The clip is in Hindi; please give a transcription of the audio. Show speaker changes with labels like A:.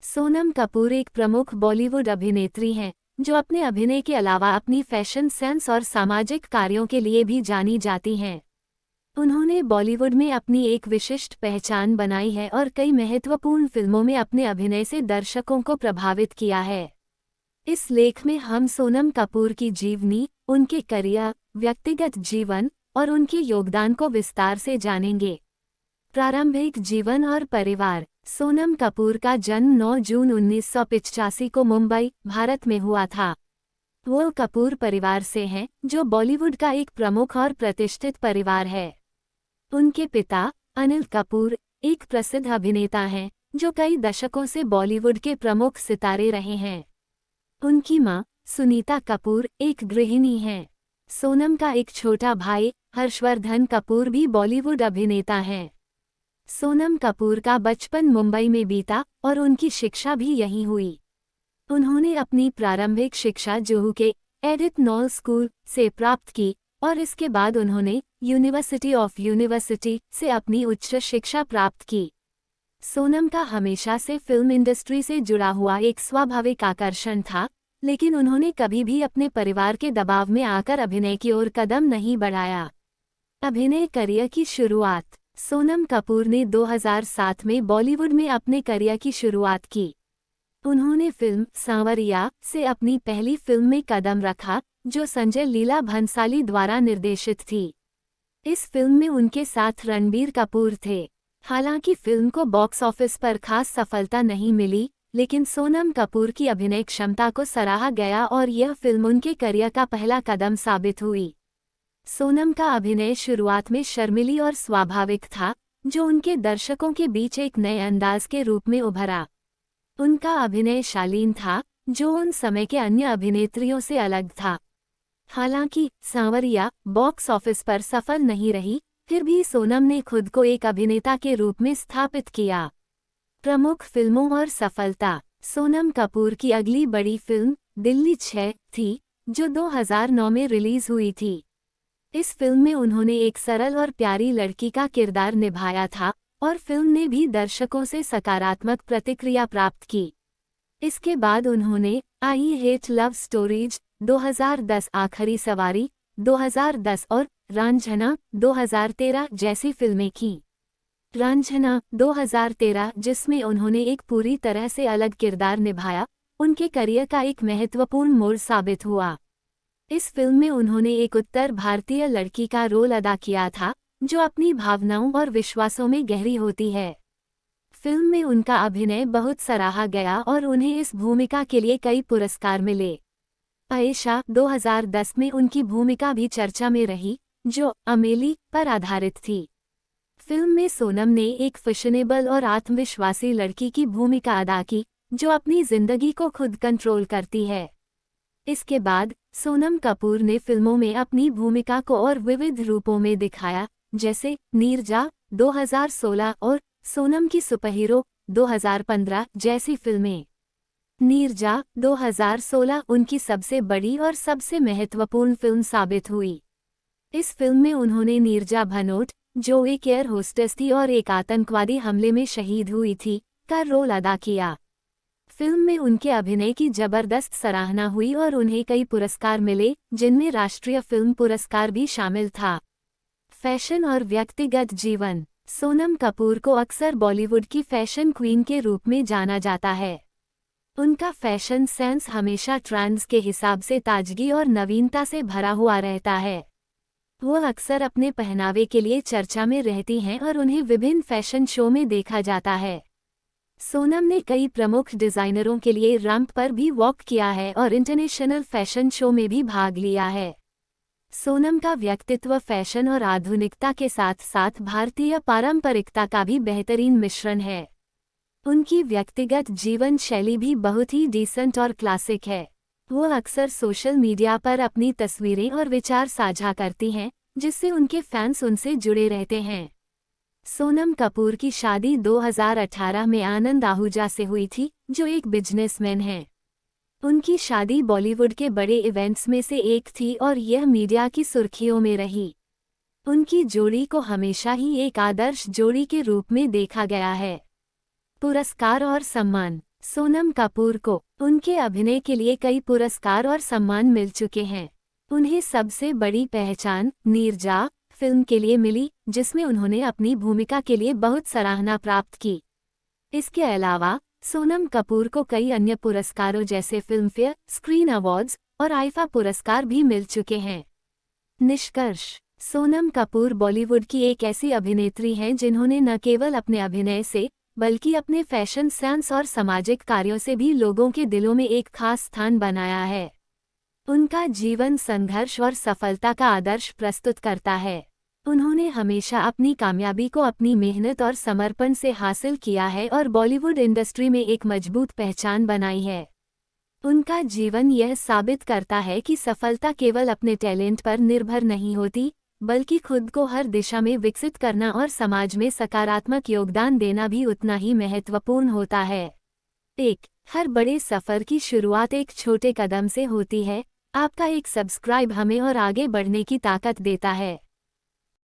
A: सोनम कपूर एक प्रमुख बॉलीवुड अभिनेत्री हैं जो अपने अभिनय के अलावा अपनी फैशन सेंस और सामाजिक कार्यों के लिए भी जानी जाती हैं। उन्होंने बॉलीवुड में अपनी एक विशिष्ट पहचान बनाई है और कई महत्वपूर्ण फिल्मों में अपने अभिनय से दर्शकों को प्रभावित किया है। इस लेख में हम सोनम कपूर की जीवनी, उनके करियर, व्यक्तिगत जीवन और उनके योगदान को विस्तार से जानेंगे। प्रारंभिक जीवन और परिवार। सोनम कपूर का जन्म 9 जून 1985 को मुंबई, भारत में हुआ था। वो कपूर परिवार से हैं, जो बॉलीवुड का एक प्रमुख और प्रतिष्ठित परिवार है। उनके पिता, अनिल कपूर, एक प्रसिद्ध अभिनेता हैं, जो कई दशकों से बॉलीवुड के प्रमुख सितारे रहे हैं। उनकी मां, सुनीता कपूर, एक गृहिणी हैं। सोनम का एक छोटा भाई, हर्षवर्धन कपूर भी बॉलीवुड अभिनेता हैं। सोनम कपूर का बचपन मुंबई में बीता और उनकी शिक्षा भी यहीं हुई। उन्होंने अपनी प्रारंभिक शिक्षा जुहू के एडिथ नॉल स्कूल से प्राप्त की और इसके बाद उन्होंने यूनिवर्सिटी ऑफ यूनिवर्सिटी से अपनी उच्च शिक्षा प्राप्त की। सोनम का हमेशा से फिल्म इंडस्ट्री से जुड़ा हुआ एक स्वाभाविक आकर्षण था, लेकिन उन्होंने कभी भी अपने परिवार के दबाव में आकर अभिनय की ओर कदम नहीं बढ़ाया। अभिनय करियर की शुरुआत। सोनम कपूर ने 2007 में बॉलीवुड में अपने करियर की शुरुआत की। उन्होंने फिल्म सांवरिया से अपनी पहली फिल्म में कदम रखा, जो संजय लीला भंसाली द्वारा निर्देशित थी। इस फिल्म में उनके साथ रणबीर कपूर थे। हालांकि फिल्म को बॉक्स ऑफिस पर खास सफलता नहीं मिली, लेकिन सोनम कपूर की अभिनय क्षमता को सराहा गया और यह फिल्म उनके करियर का पहला कदम साबित हुई। सोनम का अभिनय शुरुआत में शर्मीली और स्वाभाविक था, जो उनके दर्शकों के बीच एक नए अंदाज के रूप में उभरा। उनका अभिनय शालीन था, जो उन समय के अन्य अभिनेत्रियों से अलग था। हालांकि सांवरिया बॉक्स ऑफिस पर सफल नहीं रही, फिर भी सोनम ने खुद को एक अभिनेता के रूप में स्थापित किया। प्रमुख फिल्मों और सफलता। सोनम कपूर की अगली बड़ी फिल्म दिल्ली 6 थी, जो 2009 में रिलीज हुई थी। इस फिल्म में उन्होंने एक सरल और प्यारी लड़की का किरदार निभाया था और फिल्म ने भी दर्शकों से सकारात्मक प्रतिक्रिया प्राप्त की। इसके बाद उन्होंने आई हेट लव स्टोरीज 2010, आखिरी सवारी 2010 और रांझना 2013 जैसी फिल्में की। रांझना 2013, जिसमें उन्होंने एक पूरी तरह से अलग किरदार निभाया, उनके करियर का एक महत्वपूर्ण मोड़ साबित हुआ। इस फिल्म में उन्होंने एक उत्तर भारतीय लड़की का रोल अदा किया था, जो अपनी भावनाओं और विश्वासों में गहरी होती है। फिल्म में उनका अभिनय बहुत सराहा गया और उन्हें इस भूमिका के लिए कई पुरस्कार मिले। आयशा 2010 में उनकी भूमिका भी चर्चा में रही, जो अमेली पर आधारित थी। फिल्म में सोनम ने एक फैशनेबल और आत्मविश्वासी लड़की की भूमिका अदा की, जो अपनी जिंदगी को खुद कंट्रोल करती है। इसके बाद सोनम कपूर ने फिल्मों में अपनी भूमिका को और विविध रूपों में दिखाया, जैसे नीरजा 2016 और सोनम की सुपरहीरो 2015 जैसी फिल्में। नीरजा 2016 उनकी सबसे बड़ी और सबसे महत्वपूर्ण फिल्म साबित हुई। इस फिल्म में उन्होंने नीरजा भनोट, जो एक एयर होस्टेस थी और एक आतंकवादी हमले में शहीद हुई थी, का रोल अदा किया। फिल्म में उनके अभिनय की जबरदस्त सराहना हुई और उन्हें कई पुरस्कार मिले, जिनमें राष्ट्रीय फिल्म पुरस्कार भी शामिल था। फैशन और व्यक्तिगत जीवन। सोनम कपूर को अक्सर बॉलीवुड की फैशन क्वीन के रूप में जाना जाता है। उनका फैशन सेंस हमेशा ट्रेंड्स के हिसाब से ताजगी और नवीनता से भरा हुआ रहता है। वो अक्सर अपने पहनावे के लिए चर्चा में रहती हैं और उन्हें विभिन्न फैशन शो में देखा जाता है। सोनम ने कई प्रमुख डिजाइनरों के लिए रैंप पर भी वॉक किया है और इंटरनेशनल फैशन शो में भी भाग लिया है। सोनम का व्यक्तित्व फैशन और आधुनिकता के साथ साथ भारतीय पारंपरिकता का भी बेहतरीन मिश्रण है। उनकी व्यक्तिगत जीवन शैली भी बहुत ही डिसेंट और क्लासिक है। वो अक्सर सोशल मीडिया पर अपनी तस्वीरें और विचार साझा करती हैं, जिससे उनके फैंस उनसे जुड़े रहते हैं। सोनम कपूर की शादी 2018 में आनंद आहूजा से हुई थी, जो एक बिजनेसमैन हैं। उनकी शादी बॉलीवुड के बड़े इवेंट्स में से एक थी और यह मीडिया की सुर्खियों में रही। उनकी जोड़ी को हमेशा ही एक आदर्श जोड़ी के रूप में देखा गया है। पुरस्कार और सम्मान। सोनम कपूर को उनके अभिनय के लिए कई पुरस्कार और सम्मान मिल चुके हैं। उन्हें सबसे बड़ी पहचान नीरजा फिल्म के लिए मिली, जिसमें उन्होंने अपनी भूमिका के लिए बहुत सराहना प्राप्त की। इसके अलावा सोनम कपूर को कई अन्य पुरस्कारों जैसे फिल्मफेयर, स्क्रीन अवार्ड्स और आईफा पुरस्कार भी मिल चुके हैं। निष्कर्ष: सोनम कपूर बॉलीवुड की एक ऐसी अभिनेत्री हैं जिन्होंने न केवल अपने अभिनय से बल्कि अपने फैशन सेंस और सामाजिक कार्यों से भी लोगों के दिलों में एक खास स्थान बनाया है। उनका जीवन संघर्ष और सफलता का आदर्श प्रस्तुत करता है। उन्होंने हमेशा अपनी कामयाबी को अपनी मेहनत और समर्पण से हासिल किया है और बॉलीवुड इंडस्ट्री में एक मजबूत पहचान बनाई है। उनका जीवन यह साबित करता है कि सफलता केवल अपने टैलेंट पर निर्भर नहीं होती, बल्कि खुद को हर दिशा में विकसित करना और समाज में सकारात्मक योगदान देना भी उतना ही महत्वपूर्ण होता है। हर बड़े सफर की शुरुआत एक छोटे कदम से होती है। आपका एक सब्सक्राइब हमें और आगे बढ़ने की ताकत देता है।